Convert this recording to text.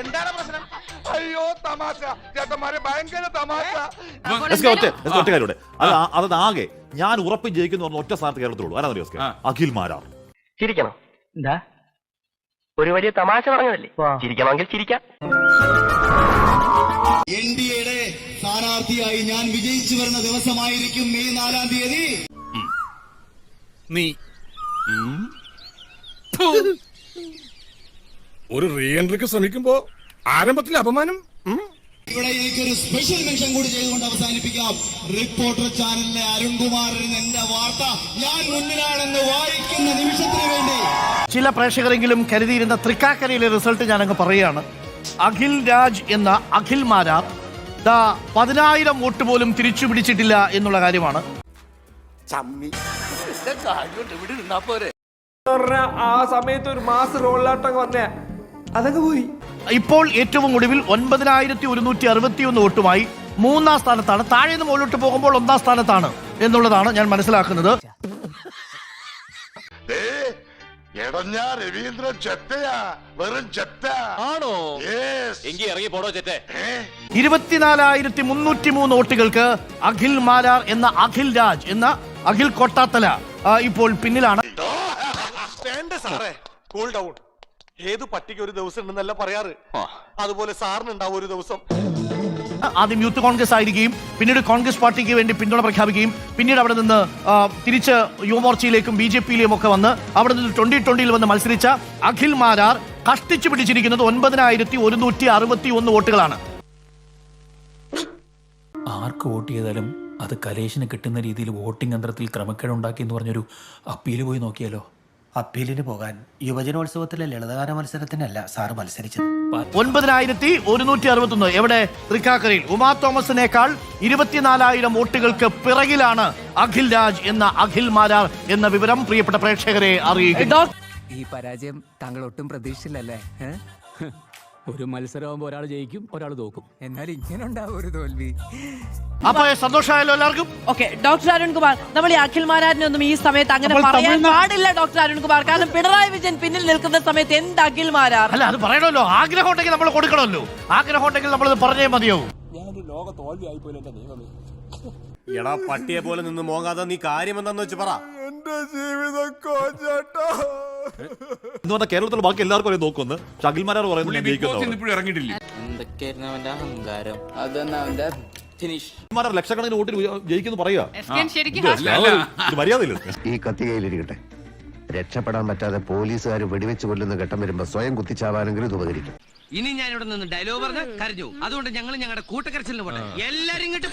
എന്താണ് പ്രശ്നം? അയ്യോ തമാശ ചേട്ടന്മാരെ, ഭയങ്കര തമാശ. ഒറ്റ കാര്യമുണ്ട്, ആകെ ഞാൻ ഉറപ്പ് ജയിക്കുന്നു പറഞ്ഞ ഒറ്റ സ്ഥാനത്ത് കേരളത്തിലുള്ളൂ. ആരാ? അഖിൽ മാരാർ. ചിരിക്കണം. എന്താ ഒരു വലിയ തമാശ പറഞ്ഞതല്ലേ, ചിരിക്കണമെങ്കിൽ ചിരിക്കാം. NDAയുടെ സ്ഥാനാർത്ഥിയായി ഞാൻ വിജയിച്ചു വരുന്ന ദിവസമായിരിക്കും മെയ് 4-ാം തീയതി. നീ ഒരു റീ എൻട്രിക്ക് ശ്രമിക്കുമ്പോ ആരംഭത്തിൽ അപമാനം. ഇവിടെ എനിക്കൊരു സ്പെഷ്യൽ മെൻഷൻ കൂടി ചെയ്തുകൊണ്ട് അവസാനിപ്പിക്കാം. റിപ്പോർട്ടർ ചാനലിലെ അരുൺകുമാറിന് എന്റെ വാർത്ത ഞാൻ മുന്നിലാണെന്ന് വായിക്കുന്ന നിമിഷത്തിന് വേണ്ടി ചില പ്രേക്ഷകരെങ്കിലും കരുതിയിരുന്ന തൃക്കാക്കരയിലെ റിസൾട്ട് ഞാനങ്ങ് പറയുകയാണ്. അഖിൽ രാജ് എന്ന അഖിൽ മാരാർ 10,000 വോട്ട് പോലും തിരിച്ചു പിടിച്ചിട്ടില്ല എന്നുള്ള കാര്യമാണ്. ആ സമയത്ത് ഒരു മാസ് റോളിലാട്ടം വന്നേ, അതൊക്കെ പോയി. ഇപ്പോൾ ഏറ്റവും ഒടുവിൽ 9,161 വോട്ടുമായി 3-ാം സ്ഥാനത്താണ്. താഴെ നിന്ന് മുകളിലോട്ട് പോകുമ്പോൾ 1-ാം സ്ഥാനത്താണ് എന്നുള്ളതാണ് ഞാൻ മനസ്സിലാക്കുന്നത്. രവീന്ദ്രൻ ചെറ്റയാ, വെറും ചെറ്റ ആണോ? എങ്കിൽ ഇറങ്ങി പോടോ ചെറ്റേ. 24,303 വോട്ടുകൾക്ക് അഖിൽ മാരാർ എന്ന അഖിൽ രാജ് എന്ന അഖിൽ കൊട്ടാത്തല ഇപ്പോൾ പിന്നിലാണ്. വേണ്ട സാറേ, കൂൾ ഡൗൺ. ഏത് പട്ടിക്ക് ഒരു ദിവസം ഉണ്ടെന്നല്ല പറയാറ്, അതുപോലെ സാറിനുണ്ടാവും ഒരു ദിവസം. ആദ്യം യൂത്ത് കോൺഗ്രസ് ആയിരിക്കുകയും പിന്നീട് കോൺഗ്രസ് പാർട്ടിക്ക് വേണ്ടി പിന്തുണ പ്രഖ്യാപിക്കുകയും പിന്നീട് അവിടെ നിന്ന് തിരിച്ച് യുവമോർച്ചയിലേക്കും BJP-യിലേക്കും ഒക്കെ വന്ന് അവിടെ നിന്ന് 2020-ൽ വന്ന് മത്സരിച്ച അഖിൽ മാരാർ കഷ്ടിച്ചു പിടിച്ചിരിക്കുന്നത് 9,161 വോട്ടുകളാണ്. ആർക്ക് വോട്ട് ചെയ്താലും അത് കലേഷിന് കിട്ടുന്ന രീതിയിൽ വോട്ടിംഗ് യന്ത്രത്തിൽ ക്രമക്കേടുണ്ടാക്കി എന്ന് പറഞ്ഞൊരു അപ്പീൽ പോയി നോക്കിയാലോ? അപ്പീലിന് പോകാൻ യുവജനോത്സവത്തിലെ ലളിതഗാന മത്സരത്തിനല്ല സാറ് മത്സരിച്ചത്. 9,161 എവിടെ? തൃക്കാക്കരയിൽ. ഉമാ തോമസിനേക്കാൾ 24,000 വോട്ടുകൾക്ക് പിറകിലാണ് അഖിൽ രാജ് എന്ന അഖിൽ മാരാർ എന്ന വിവരം പ്രിയപ്പെട്ട പ്രേക്ഷകരെ അറിയിക്കുന്നു. ഈ പരാജയം താങ്കൾ ഒട്ടും പ്രതീക്ഷിച്ചില്ലല്ലേ? ഒരു മത്സരമാകുമ്പോ ഒരാൾ ജയിക്കും, ഒരാൾ തോക്കും. എന്നാൽ ഇങ്ങനെ ഉണ്ടാവും ഒരു തോൽവി. അപ്പൊ സന്തോഷമായല്ലോ എല്ലാവർക്കും. ഓക്കെ, ഡോക്ടർ അരുൺകുമാർ, നമ്മൾ ഈ അഖിൽ മാരാറിനൊന്നും ഈ സമയത്ത് അങ്ങനെ പറയാൻ പാടില്ല ഡോക്ടർ അരുൺകുമാർ. കാരണം പിണറായി വിജയൻ പിന്നിൽ നിൽക്കുന്ന സമയത്ത് എന്ത് അഖിൽ മാരാർ? അല്ല, അത് പറയണമല്ലോ. ആഗ്രഹം ഉണ്ടെങ്കിൽ നമ്മൾ കൊടുക്കണമല്ലോ. ആഗ്രഹം ഉണ്ടെങ്കിൽ നമ്മളത് പറഞ്ഞേ മതിയാവും. ഞാനൊരു ലോക തോൽവി ആയിപ്പോയില്ല എന്റെ ദൈവമേ. എടാ പട്ടിയെ പോലെ നിന്ന് മോങ്ങാതെ നീ കാര്യം എന്താന്ന് വെച്ച് പറ. എന്റെ ജീവിതം കോഞ്ചാട്ടോ എന്ന് പറഞ്ഞാൽ കേരളത്തിൽ ബാക്കി എല്ലാവർക്കും അറിയാം നോക്കുന്നു. അഖിൽ മാരാർ പറയുന്നത് ലക്ഷക്കണക്കിന് വോട്ടിൽ ജയിക്കുന്നു പറയുക. മര്യാദയില്ല. ഈ കത്തി കയ്യിലിരിക്കട്ടെ. രക്ഷപ്പെടാൻ പറ്റാതെ പോലീസുകാർ വെടിവെച്ച് കൊല്ലുന്ന ഘട്ടം വരുമ്പോ സ്വയം കുത്തിച്ചാവാനെങ്കിലും ഇത് ഉപകരിക്കും. ഇനി ഞാൻ ഇവിടെ നിന്ന് ഡയലോഗ് പറഞ്ഞ് കരഞ്ഞു. അതുകൊണ്ട് ഞങ്ങൾ ഞങ്ങളുടെ കൂട്ടക്കരച്ചിലിന് പോട്ടെ. എല്ലാരും ഇങ്ങോട്ട്